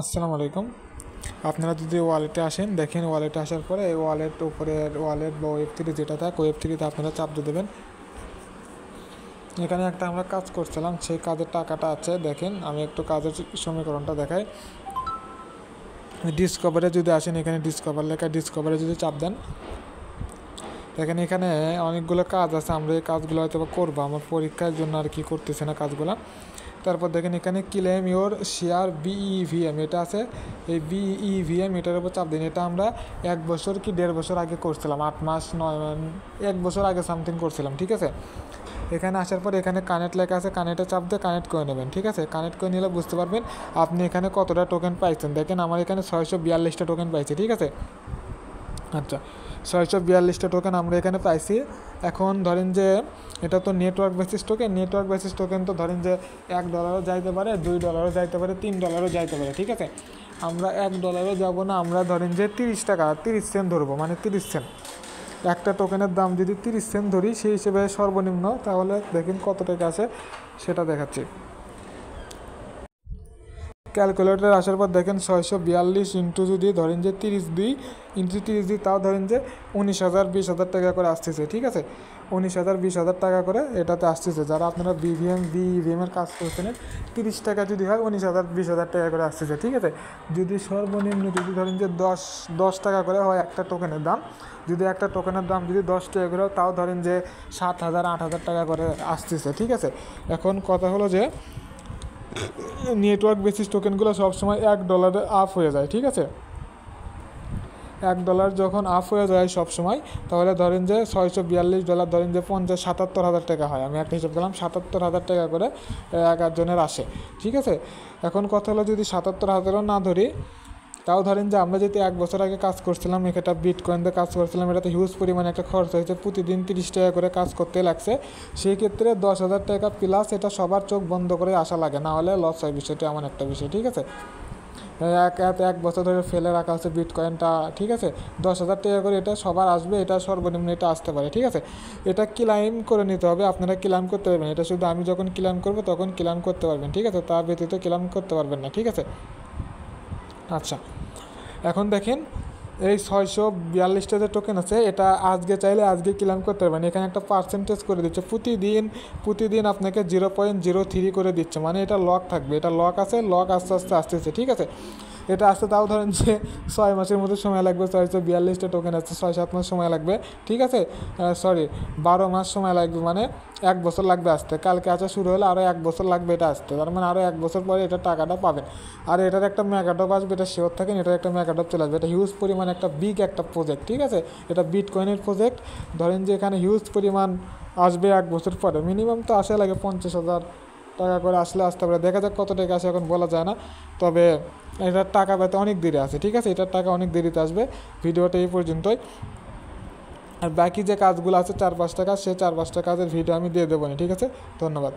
আসসালামু আলাইকুম। আপনারা যদি ওয়ালেটে আসেন, দেখেন ওয়ালেটে আসার পরে এই ওয়ালেট বা ওয়েব3 যেটা থাকে ওয়েব3তে আপনারা চাপ দিয়ে দেবেন। এখানে একটা আমরা কাজ করছিলাম, সেই কাজের টাকাটা আছে। দেখেন আমি একটু কাজের সমীকরণটা দেখাই। ডিসকভারে যদি আসেন, এখানে ডিসকভারে যদি চাপ দেন, দেখেন এখানে অনেকগুলো কাজ আছে। আমরা এই কাজগুলো হয়তো করবো, আমার পরীক্ষার জন্য আর কি করতেছে না কাজগুলো। তারপর দেখেন এখানে ক্লেম ইওর শেয়ার BEVM এটা আছে। এই BEVM এটার উপর চাপ দিন। এটা আমরা 1 বছর কি 1.5 বছর আগে করছিলাম, 8 মাস 1 বছর আগে সামথিং করছিলাম। ঠিক আছে, এখানে আসার পর এখানে কানেক্ট লেখা আছে, কানেক্টে চাপ দিয়ে কানেক্ট করে নেবেন। ঠিক আছে, কানেক্ট করে নিলে বুঝতে পারবেন আপনি এখানে কতটা টোকেন পাইছেন। দেখেন আমার এখানে 642টা টোকেন পাইছি। ঠিক আছে, আচ্ছা 642টা টোকেন আমরা এখানে পাইছি। এখন ধরেন যে এটা তো নেটওয়ার্ক বেসিস টোকেন তো ধরেন যে $1 যাইতে পারে, $2 যাইতে পারে, $3 যাইতে পারে। ঠিক আছে, আমরা $1 যাব না, আমরা ধরেন যে 30 টাকা 30 সেন্ট ধরবো, মানে 30 সেন্ট। একটা টোকেনের দাম যদি 30 সেন্ট ধরি, সেই হিসেবে সর্বনিম্ন, তাহলে দেখেন কত টাকা আছে সেটা দেখাচ্ছি। ক্যালকুলেটর আসার পর দেখেন 642 ইন্টু যদি ধরেন যে 30 দিই, তাও ধরেন যে 19,000 20,000 টাকা করে আসতেছে। ঠিক আছে, 19,000 20,000 টাকা করে এটাতে আসতেছে। যারা আপনারা BEVM এর কাজ করছেন, 30 টাকা যদি হয় 19,000 20,000 টাকা করে আসতেছে। ঠিক আছে, যদি সর্বনিম্ন যদি ধরেন যে 10 টাকা করে হয় একটা টোকেনের দাম, যদি একটা টোকেনের দাম যদি 10 টাকা করে হয়, তাও ধরেন যে 7,000 8,000 টাকা করে আসতেছে। ঠিক আছে, এখন কথা হলো যে নেটওয়ার্ক টোকেনগুলো সবসময় $1 আপ হয়ে যায়। ঠিক আছে, $1 যখন আপ হয়ে যায় সবসময়, তাহলে ধরেন যে $642 ধরেন যে 77,000 টাকা হয়। আমি একটা হিসাব করলাম, 77,000 টাকা করে এক একজনের আসে। ঠিক আছে, এখন কথা হলো যদি 77,000ও না ধরি, তাও ধরেন যে আমরা যদি 1 বছর আগে কাজ করছিলাম, এটা বিটকয়েন দিয়ে কাজ করছিলাম, এটাতে হিউজ পরিমাণে একটা খরচ হয়েছে, প্রতিদিন 30 টাকা করে কাজ করতে লাগছে। সেই ক্ষেত্রে 10,000 টাকা প্লাস এটা সবার চোখ বন্ধ করে আসা লাগে, না হলে লস হয়। বিষয়টা এমন একটা বিষয়। ঠিক আছে, এক বছর ধরে ফেলে রাখা হচ্ছে বিটকয়েনটা। ঠিক আছে, 10,000 টাকা করে এটা সবার আসবে, এটা সর্বনিম্ন এটা আসতে পারে। ঠিক আছে, এটা ক্লেম করে নিতে হবে, আপনারা ক্লেম করতে পারবেন। এটা শুধু আমি যখন ক্লেম করবো তখন ক্লেম করতে পারবেন। ঠিক আছে, তার ব্যতীত ক্লেম করতে পারবেন না। ঠিক আছে, আচ্ছা এখন দেখেন এই 642টা যে টোকেন আছে, এটা আজকে চাইলে আজকে ক্লেম করতে পারবেন। এখানে একটা পার্সেন্টেজ করে দিচ্ছে, প্রতিদিন আপনাকে 0.03 করে দিচ্ছে, মানে এটা লক থাকবে। এটা লক আছে, লক আস্তে আস্তে আসতেছে। ঠিক আছে, এটা আসতে তাও ধরেন যে 6 মাসের মধ্যে সময় লাগবে। 642টা টোকেন আছে, 6-7 মাস সময় লাগবে। ঠিক আছে, 12 মাস সময় লাগবে, মানে 1 বছর লাগবে আসতে। কালকে আসা শুরু হলে আরও 1 বছর লাগবে এটা আসতে, তার মানে আরও 1 বছর পরে এটা টাকাটা পাবেন। আর এটার একটা মেগাডপ আসবে, এটা শিওর থাকেন, এটার একটা মেগাডপ চলে আসবে। এটা হিউজ পরিমাণ একটা বিগ একটা প্রজেক্ট। ঠিক আছে, এটা বিটকয়েনের প্রজেক্ট। ধরেন যে এখানে হিউজ পরিমাণ আসবে 1 বছর পরে। মিনিমাম তো আসা লাগে 50,000 টাকা করে, আসতে পারে। দেখা যাক কত টাকা আসে, এখন বলা যায় না। তবে এটার টাকা পেতে অনেক দেরি আছে। ঠিক আছে, এটার টাকা অনেক দেরিতে আসবে। ভিডিওটা এই পর্যন্তই। আর বাকি যে কাজগুলো আছে 4-5টা কাজ, সেই 4-5টা কাজের ভিডিও আমি দিয়ে দেবো না। ঠিক আছে, ধন্যবাদ।